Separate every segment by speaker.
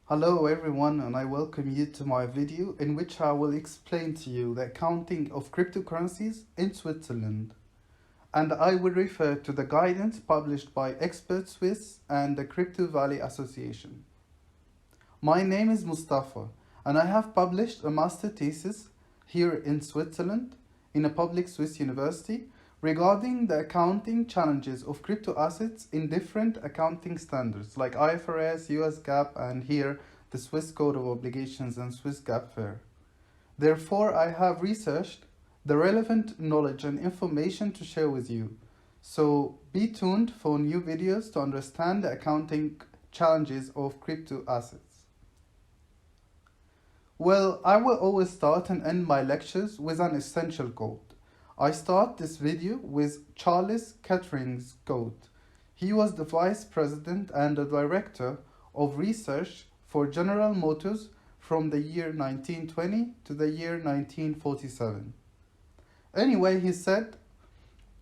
Speaker 1: Hello everyone, and I welcome you to my video in which I will explain to you the accounting of cryptocurrencies in Switzerland. And I will refer to the guidance published by Expertsuisse and the Crypto Valley Association. My name is Mustafa, and I have published a master thesis here in Switzerland in a public Swiss university regarding the accounting challenges of crypto assets in different accounting standards like IFRS, US GAAP, and here the Swiss Code of Obligations and Swiss GAAP FAIR. Therefore, I have researched the relevant knowledge and information to share with you. So be tuned for new videos to understand the accounting challenges of crypto assets. Well, I will always start and end my lectures with an essential quote. I start this video with Charles Kettering's quote. He was the vice president and the director of research for General Motors from the year 1920 to the year 1947. Anyway, he said,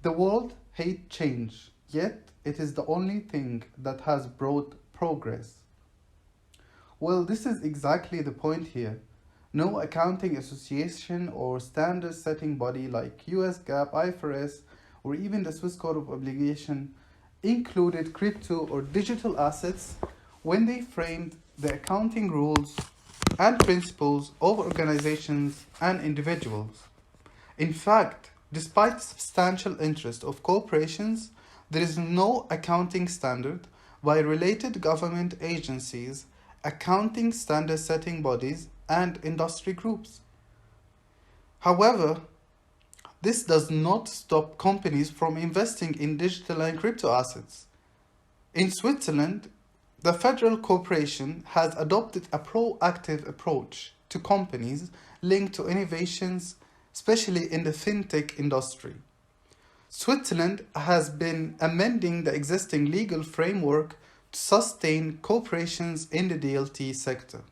Speaker 1: "The world hates change, yet it is the only thing that has brought progress." Well, this is exactly the point here. No accounting association or standard setting body like US GAAP, IFRS, or even the Swiss Code of Obligation included crypto or digital assets when they framed the accounting rules and principles of organizations and individuals. In fact, despite substantial interest of corporations, there is no accounting standard by related government agencies, accounting standard setting bodies, and industry groups. However, this does not stop companies from investing in digital and crypto assets. In Switzerland, the Federal Corporation has adopted a proactive approach to companies linked to innovations, especially in the fintech industry. Switzerland has been amending the existing legal framework to sustain corporations in the DLT sector.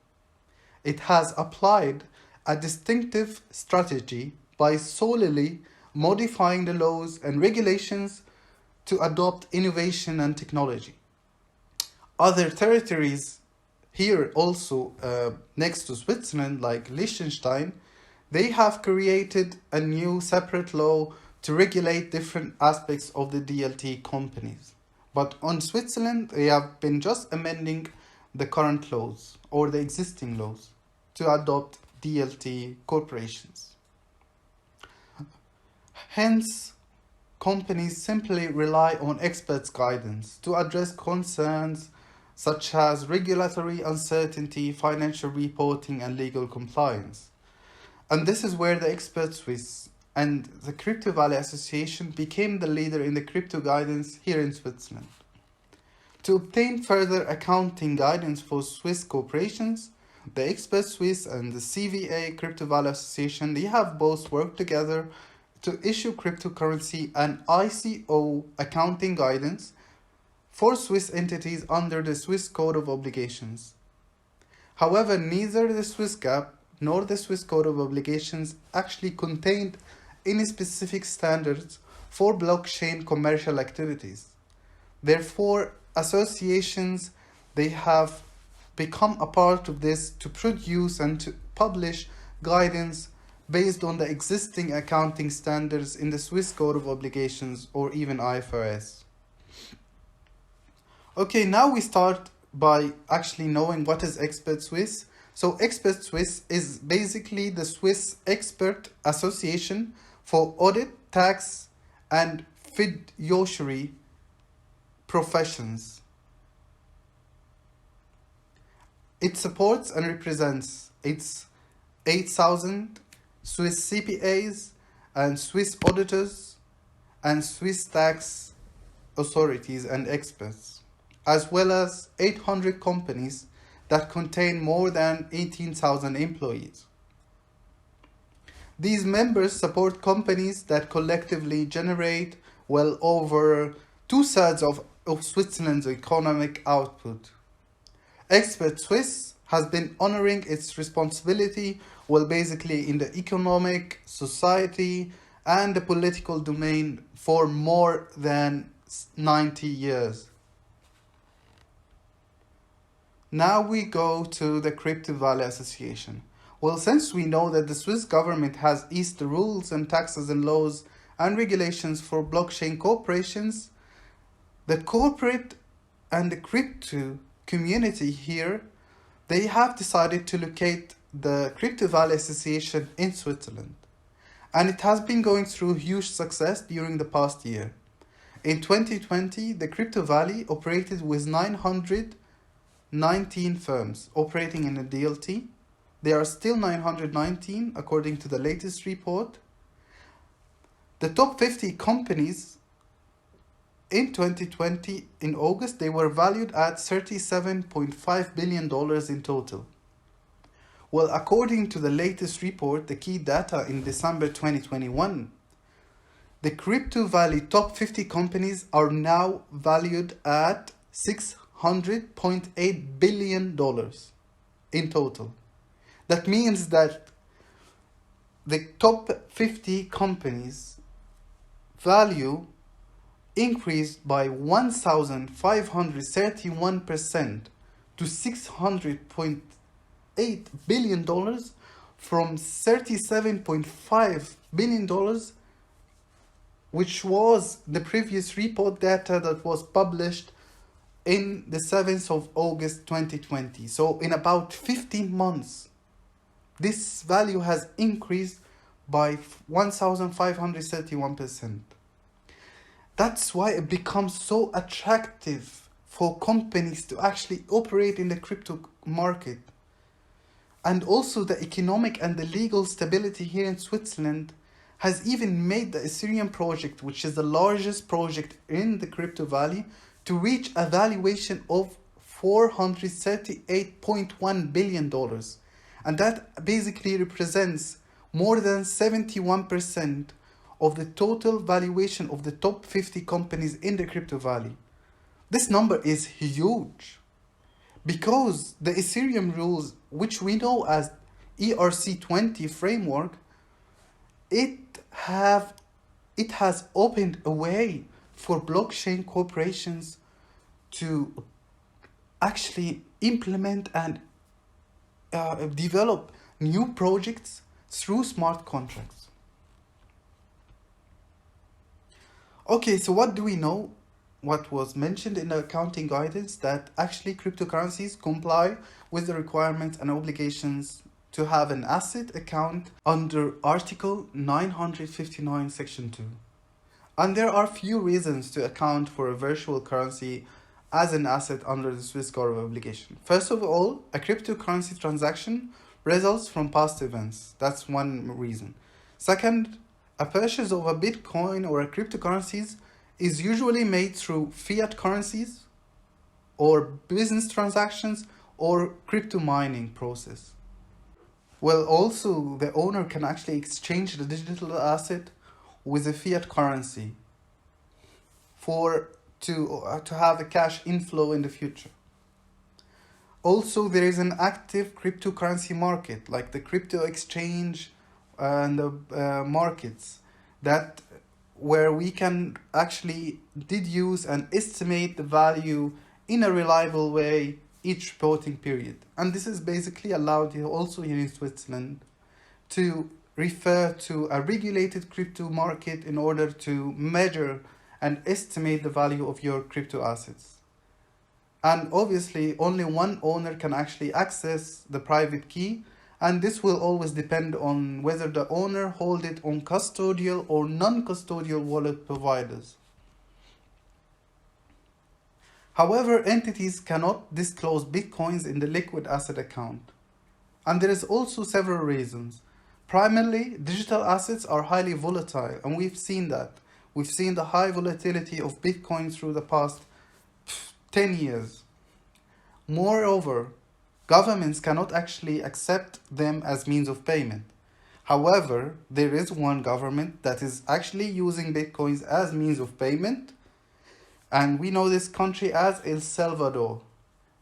Speaker 1: It has applied a distinctive strategy by solely modifying the laws and regulations to adopt innovation and technology. Other territories here also next to Switzerland, like Liechtenstein, they have created a new separate law to regulate different aspects of the DLT companies. But on Switzerland, they have been just amending the current laws or the existing laws to adopt DLT corporations. Hence, companies simply rely on experts' guidance to address concerns such as regulatory uncertainty, financial reporting, and legal compliance. And this is where the Expertsuisse and the Crypto Valley Association became the leader in the crypto guidance here in Switzerland. To obtain further accounting guidance for Swiss corporations, the Expertsuisse and the CVA Crypto Valley Association, they have both worked together to issue cryptocurrency and ICO accounting guidance for Swiss entities under the Swiss Code of Obligations. However, neither the Swiss GAAP nor the Swiss Code of Obligations actually contained any specific standards for blockchain commercial activities. Therefore, associations, they have become a part of this to produce and to publish guidance based on the existing accounting standards in the Swiss Code of Obligations or even IFRS. Okay, now we start by actually knowing what is Expertsuisse. So Expertsuisse is basically the Swiss expert association for audit, tax, and fiduciary professions. It supports and represents its 8,000 Swiss CPAs and Swiss auditors and Swiss tax authorities and experts, as well as 800 companies that contain more than 18,000 employees. These members support companies that collectively generate well over 2/3 of Switzerland's economic output. Expertsuisse has been honoring its responsibility well basically in the economic, society, and the political domain for more than 90 years. Now we go to the Crypto Valley Association. Well, since we know that the Swiss government has eased the rules and taxes and laws and regulations for blockchain corporations, the corporate and the crypto community here, they have decided to locate the Crypto Valley Association in Switzerland. And it has been going through huge success during the past year. In 2020, the Crypto Valley operated with 919 firms operating in a DLT. There are still 919 according to the latest report. The top 50 companies in 2020, in August, they were valued at $37.5 billion in total. Well, according to the latest report, the key data in December 2021, the Crypto Valley top 50 companies are now valued at $600.8 billion in total. That means that the top 50 companies value increased by 1,531% to $600.8 billion from $37.5 billion, which was the previous report data that was published in the 7th of August 2020. So in about 15 months, this value has increased by 1,531%. That's why it becomes so attractive for companies to actually operate in the crypto market. And also the economic and the legal stability here in Switzerland has even made the Ethereum project, which is the largest project in the Crypto Valley, to reach a valuation of $438.1 billion. And that basically represents more than 71% of the total valuation of the top 50 companies in the Crypto Valley. This number is huge because the Ethereum rules, which we know as ERC20 framework, it has opened a way for blockchain corporations to actually implement and develop new projects through smart contracts. Okay, so what do we know? What was mentioned in the accounting guidance, that actually cryptocurrencies comply with the requirements and obligations to have an asset account under Article 959, Section 2. And there are few reasons to account for a virtual currency as an asset under the Swiss Code of Obligation. First of all, a cryptocurrency transaction results from past events. That's one reason. Second, a purchase of a Bitcoin or a cryptocurrencies is usually made through fiat currencies or business transactions or crypto mining process. Well, also the owner can actually exchange the digital asset with a fiat currency to have a cash inflow in the future. Also, there is an active cryptocurrency market, like the crypto exchange and the markets, that where we can actually deduce and estimate the value in a reliable way each reporting period. And this is basically allowed also here in Switzerland to refer to a regulated crypto market in order to measure and estimate the value of your crypto assets. And obviously only one owner can actually access the private key, and this will always depend on whether the owner hold it on custodial or non-custodial wallet providers. However, entities cannot disclose bitcoins in the liquid asset account. And there is also several reasons. Primarily, digital assets are highly volatile, and we've seen that. We've seen the high volatility of Bitcoin through the past 10 years. Moreover, governments cannot actually accept them as means of payment. However, there is one government that is actually using Bitcoins as means of payment, and we know this country as El Salvador,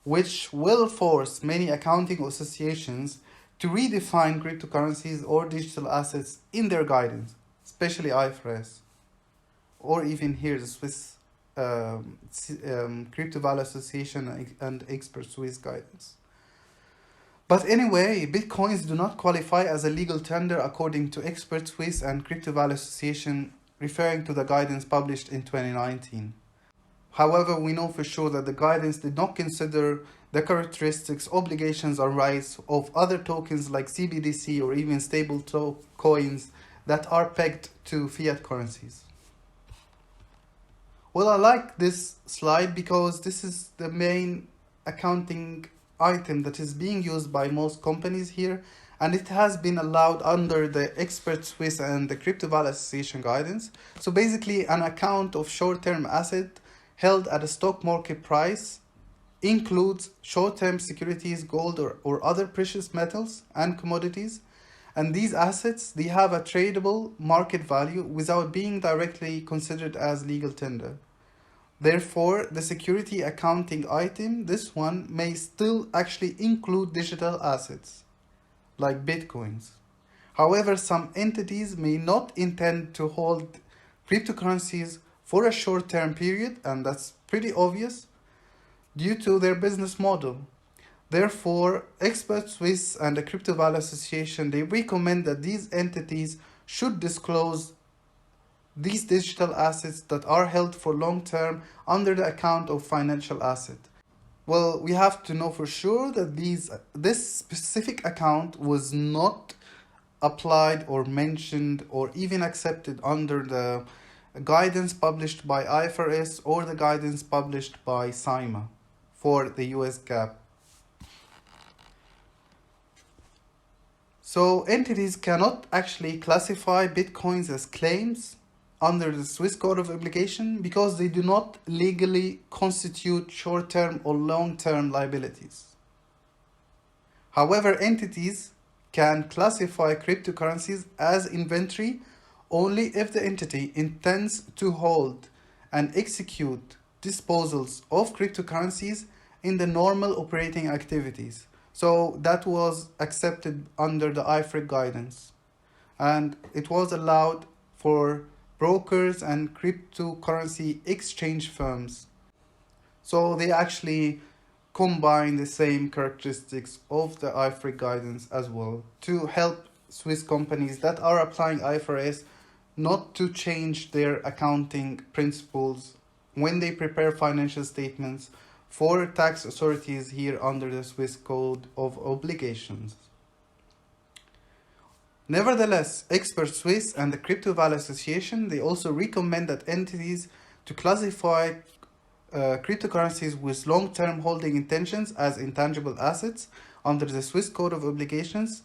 Speaker 1: which will force many accounting associations to redefine cryptocurrencies or digital assets in their guidance, especially IFRS, or even here the Swiss Crypto Valley Association and Expertsuisse Guidance. But anyway, Bitcoins do not qualify as a legal tender according to Expertsuisse and Crypto Valley Association, referring to the guidance published in 2019. However, we know for sure that the guidance did not consider the characteristics, obligations, or rights of other tokens like CBDC or even stable coins that are pegged to fiat currencies. Well, I like this slide because this is the main accounting item that is being used by most companies here, and it has been allowed under the Expertsuisse and the Crypto Valley Association guidance. So basically, an account of short-term asset held at a stock market price includes short-term securities, gold or other precious metals and commodities, and these assets, they have a tradable market value without being directly considered as legal tender. Therefore, the security accounting item, this one, may still actually include digital assets, like Bitcoins. However, some entities may not intend to hold cryptocurrencies for a short-term period, and that's pretty obvious, due to their business model. Therefore, Expertsuisse and the Crypto Valley Association, they recommend that these entities should disclose these digital assets that are held for long term under the account of financial asset. Well, we have to know for sure that this specific account was not applied or mentioned or even accepted under the guidance published by IFRS or the guidance published by FINMA for the US GAAP. So entities cannot actually classify Bitcoins as claims under the Swiss Code of Obligation because they do not legally constitute short-term or long-term liabilities. However, entities can classify cryptocurrencies as inventory only if the entity intends to hold and execute disposals of cryptocurrencies in the normal operating activities. So that was accepted under the IFRIC guidance, and it was allowed for brokers and cryptocurrency exchange firms. So they actually combine the same characteristics of the IFRIC guidance as well to help Swiss companies that are applying IFRS not to change their accounting principles when they prepare financial statements for tax authorities here under the Swiss Code of Obligations. Nevertheless, Expertsuisse and the Crypto Valley Association, they also recommend that entities to classify cryptocurrencies with long-term holding intentions as intangible assets under the Swiss Code of Obligations.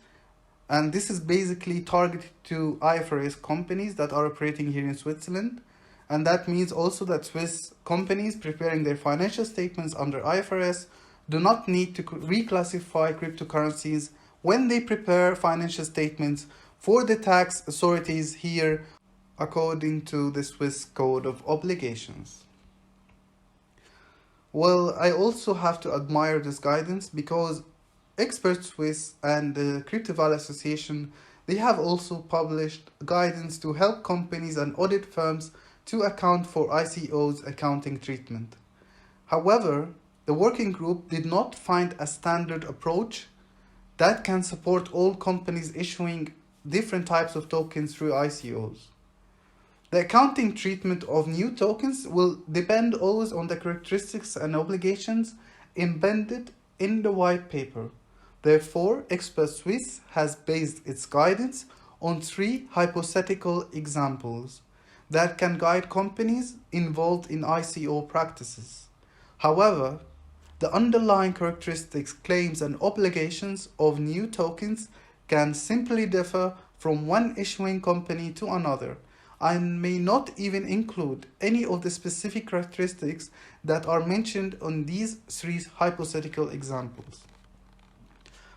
Speaker 1: And this is basically targeted to IFRS companies that are operating here in Switzerland. And that means also that Swiss companies preparing their financial statements under IFRS do not need to reclassify cryptocurrencies when they prepare financial statements for the tax authorities here according to the Swiss Code of Obligations. Well, I also have to admire this guidance because Expertsuisse and the Crypto Valley Association, they have also published guidance to help companies and audit firms to account for ICOs accounting treatment. However, the working group did not find a standard approach that can support all companies issuing different types of tokens through ICOs. The accounting treatment of new tokens will depend always on the characteristics and obligations embedded in the white paper. Therefore, Expertsuisse has based its guidance on 3 hypothetical examples that can guide companies involved in ICO practices. However, the underlying characteristics, claims, and obligations of new tokens can simply differ from one issuing company to another and may not even include any of the specific characteristics that are mentioned on these 3 hypothetical examples.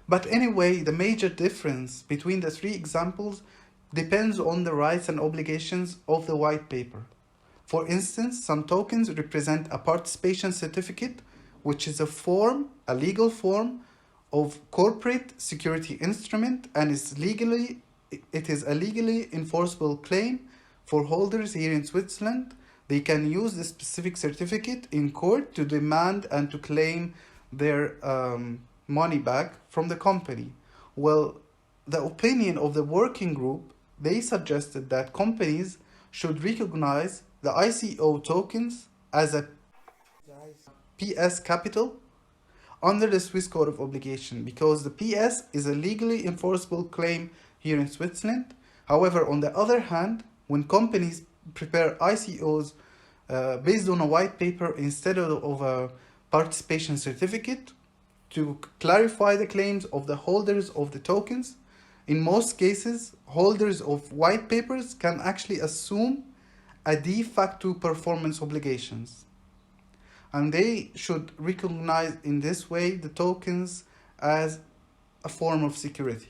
Speaker 1: But anyway, the major difference between the 3 examples depends on the rights and obligations of the white paper. For instance, some tokens represent a participation certificate, which is a legal form of corporate security instrument, and it is a legally enforceable claim for holders here in Switzerland they can use this specific certificate in court to demand and to claim their money back from the company. Well, the opinion of the working group, they suggested that companies should recognize the ICO tokens as a PS capital under the Swiss Code of Obligation, because the PS is a legally enforceable claim here in Switzerland. However, on the other hand, when companies prepare ICOs based on a white paper instead of a participation certificate to clarify the claims of the holders of the tokens, in most cases, holders of white papers can actually assume a de facto performance obligations. And they should recognize in this way the tokens as a form of security.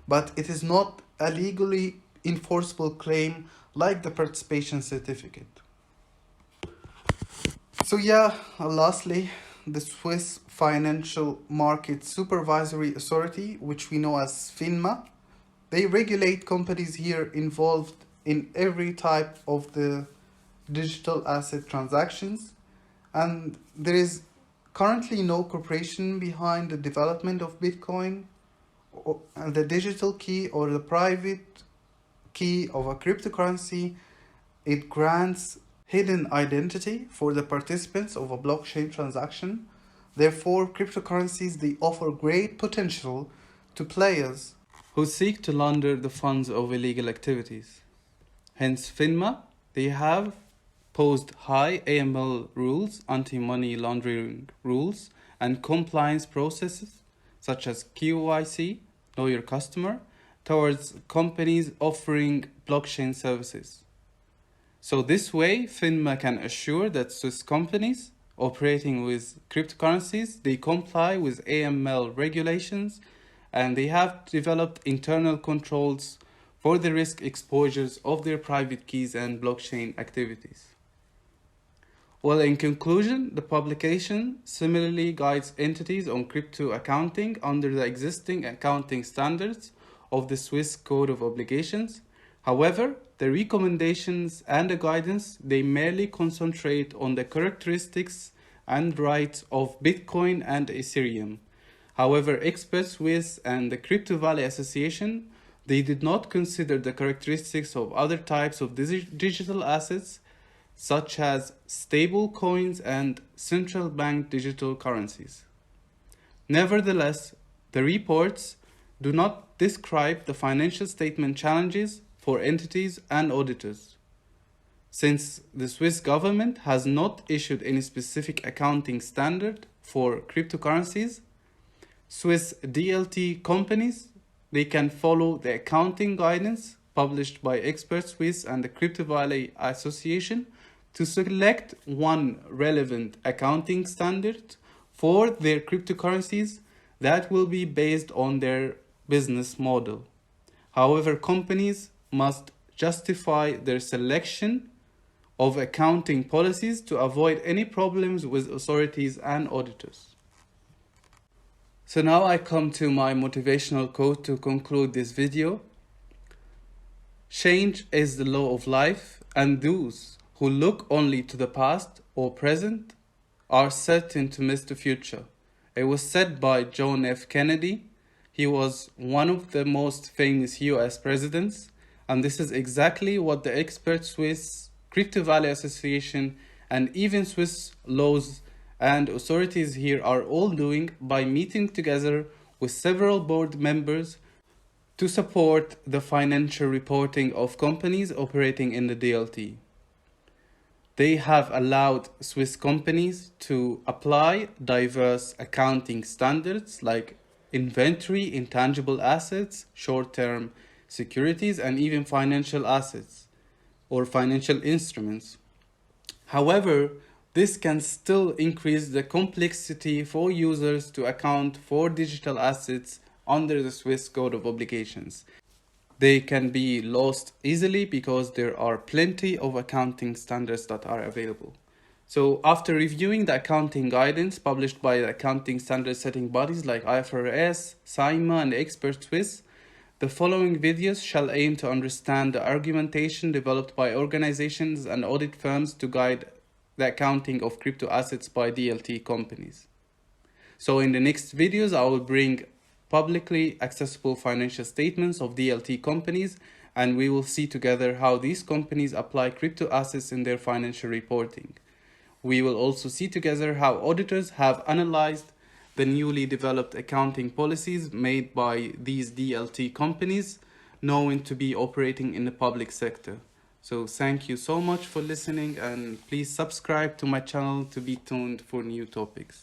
Speaker 1: But it is not a legally enforceable claim like the participation certificate. So lastly, the Swiss Financial Market Supervisory Authority, which we know as FINMA, they regulate companies here involved in every type of the digital asset transactions, and there is currently no corporation behind the development of Bitcoin, or the digital key or the private key of a cryptocurrency. It grants hidden identity for the participants of a blockchain transaction. Therefore, cryptocurrencies, they offer great potential to players who seek to launder the funds of illegal activities. Hence, FINMA, they have posed high AML rules, anti-money laundering rules, and compliance processes such as KYC, know your customer, towards companies offering blockchain services. So this way, FINMA can assure that Swiss companies operating with cryptocurrencies, they comply with AML regulations, and they have developed internal controls for the risk exposures of their private keys and blockchain activities. Well, in conclusion, the publication similarly guides entities on crypto accounting under the existing accounting standards of the Swiss Code of Obligations. However, the recommendations and the guidance, they merely concentrate on the characteristics and rights of Bitcoin and Ethereum. However, Expertsuisse and the Crypto Valley Association, they did not consider the characteristics of other types of digital assets, such as stable coins and central bank digital currencies. Nevertheless, the reports do not describe the financial statement challenges for entities and auditors. Since the Swiss government has not issued any specific accounting standard for cryptocurrencies, Swiss DLT companies, they can follow the accounting guidance published by Expertsuisse and the Crypto Valley Association to select one relevant accounting standard for their cryptocurrencies that will be based on their business model. However, companies must justify their selection of accounting policies to avoid any problems with authorities and auditors. So now I come to my motivational quote to conclude this video. Change is the law of life, and those who look only to the past or present are certain to miss the future. It was said by John F. Kennedy. He was one of the most famous US presidents, and this is exactly what the Expertsuisse Crypto Valley Association and even Swiss laws and authorities here are all doing by meeting together with several board members to support the financial reporting of companies operating in the DLT. They have allowed Swiss companies to apply diverse accounting standards like inventory, intangible assets, short-term securities, and even financial assets or financial instruments. However, this can still increase the complexity for users to account for digital assets under the Swiss Code of Obligations. They can be lost easily because there are plenty of accounting standards that are available. So after reviewing the accounting guidance published by the accounting standard setting bodies like IFRS, FINMA, and Expertsuisse, The following videos shall aim to understand the argumentation developed by organizations and audit firms to guide the accounting of crypto assets by DLT companies. So in the next videos, I will bring publicly accessible financial statements of DLT companies, and we will see together how these companies apply crypto assets in their financial reporting. We will also see together how auditors have analyzed the newly developed accounting policies made by these DLT companies, known to be operating in the public sector. So thank you so much for listening, and please subscribe to my channel to be tuned for new topics.